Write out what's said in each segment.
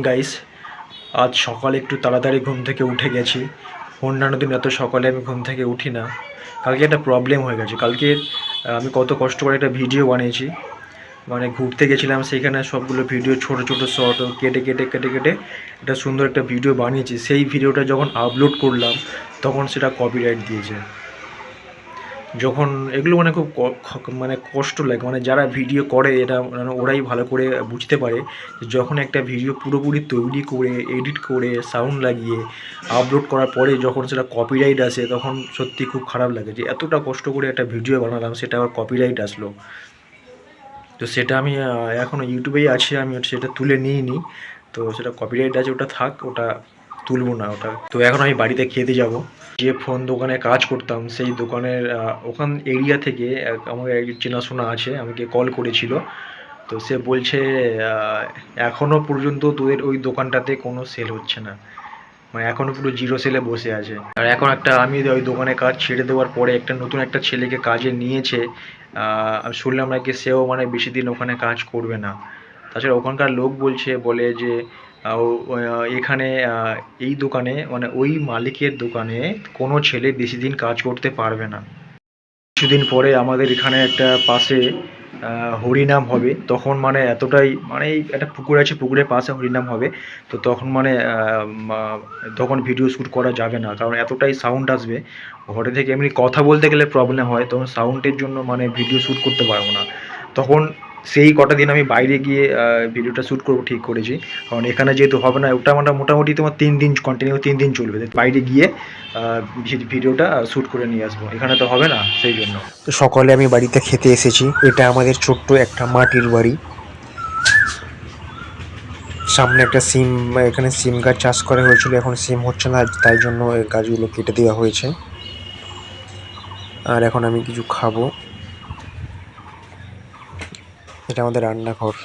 Guys, আজ সকালে একটু তাড়াতাড়ি ঘুম থেকে উঠে গেছি। অন্যান্য দিন এত সকালে আমি ঘুম থেকে উঠি না। কালকে একটা প্রবলেম হয়ে গেছে। কালকে আমি কত কষ্ট করে একটা ভিডিও বানিয়েছি, মানে ঘুরতে গেছিলাম, সেইখানে সবগুলো ভিডিও ছোট ছোট শর্ট কেটে কেটে কেটে কেটে একটা সুন্দর একটা ভিডিও বানিয়েছি। সেই ভিডিওটা যখন আপলোড করলাম তখন সেটা কপিরাইট দিয়েছে। যখন এগুলো মানে খুব মানে কষ্ট লাগে, মানে যারা ভিডিও করে এটা মানে ওরাই ভালো করে বুঝতে পারে যে যখন একটা ভিডিও পুরোপুরি তৈরি করে এডিট করে সাউন্ড লাগিয়ে আপলোড করার পরে যখন সেটা কপিরাইট আসে তখন সত্যি খুব খারাপ লাগে যে এতটা কষ্ট করে একটা ভিডিও বানালাম সেটা আবার কপিরাইট আসলো। তো সেটা আমি এখনও ইউটিউবেই আছে, আমি সেটা তুলে নিইনি। তো সেটা কপিরাইট আছে, ওটা থাক, ওটা তুলবো না ওটা। তো এখন আমি বাড়িতে খেতে যাব। যে ফোন দোকানে কাজ করতাম সেই দোকানের ওখান এরিয়া থেকে আমার এক চেনাশোনা আছে, আমাকে কল করেছিল। তো সে বলছে এখনও পর্যন্ত তোদের ওই দোকানটাতে কোনো সেল হচ্ছে না, মানে এখনও পুরো জিরো সেলে বসে আছে। আর এখন একটা আমি ওই দোকানে কাজ ছেড়ে দেওয়ার পরে একটা নতুন একটা ছেলেকে কাজে নিয়েছে। আমি শুনলাম নাকি সেও মানে বেশি দিন ওখানে কাজ করবে না। তাছাড়া ওখানকার লোক বলে যে এখানে এই দোকানে মানে ওই মালিকের দোকানে কোনো ছেলে বেশি দিন কাজ করতে পারবে না। কিছুদিন পরে আমাদের এখানে একটা পাশে হরিনাম হবে, তখন মানে এতটাই মানে এই একটা পুকুর আছে, পুকুরের পাশে হরিনাম হবে। তো তখন মানে তখন ভিডিও শ্যুট করা যাবে না, কারণ এতটাই সাউন্ড আসবে। ঘরে থেকে এমনি কথা বলতে গেলে প্রবলেম হয়, তখন সাউন্ডের জন্য মানে ভিডিও শ্যুট করতে পারবো না। তখন সেই কটা দিন আমি বাইরে গিয়ে ভিডিওটা শ্যুট করবো ঠিক করেছি, কারণ এখানে যেহেতু হবে না। ওটা মানে মোটামুটি তোমার 3 দিন কন্টিনিউ 3 দিন চলবে, বাইরে গিয়ে ভিডিওটা শ্যুট করে নিয়ে আসবো, এখানে তো হবে না সেই জন্য। তো সকালে আমি বাড়িতে খেতে এসেছি। এটা আমাদের ছোট্ট একটা মাটির বাড়ি। সামনে একটা সিম, এখানে সিম গাছ চাষ করা হয়েছিল, এখন সিম হচ্ছে না, তাই জন্য এই গাছগুলো কেটে দেওয়া হয়েছে। আর এখন আমি কিছু খাবো। এটা আমাদের রান্নাঘর।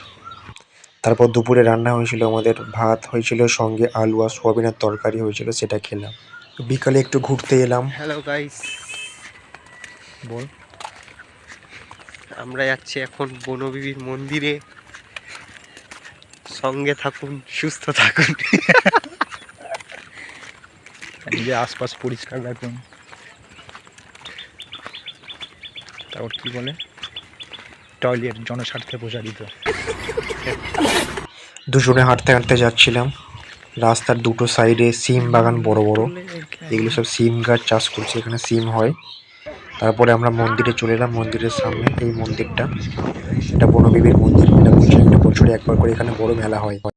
তারপর দুপুরে রান্না হয়েছিল, আমাদের ভাত হয়েছিল, সঙ্গে আলু আর সোয়াবিনের তরকারি হয়েছিল, সেটা খেলাম। বিকালে একটু ঘুরতে এলাম। হ্যালো গাইস, বল। আমরা যাচ্ছি এখন বনবিবির মন্দিরে। সঙ্গে থাকুন, সুস্থ থাকুন। নিজের আশপাশ পরিষ্কার রাখুন। তারপর কি বলে, টয়লেট জনস্বার্থে প্রচারিত। দুজনে হাঁটতে হাঁটতে যাচ্ছিলাম। রাস্তার দুটো সাইডে সিম বাগান বড় বড়, এগুলো সব সিম গাছ চাষ করছে, এখানে সিম হয়। তারপরে আমরা মন্দিরে চলে এলাম। মন্দিরের সামনে এই মন্দিরটা, এটা বনবিবির মন্দির। এটা বছরে একবার করে এখানে বড় মেলা হয়।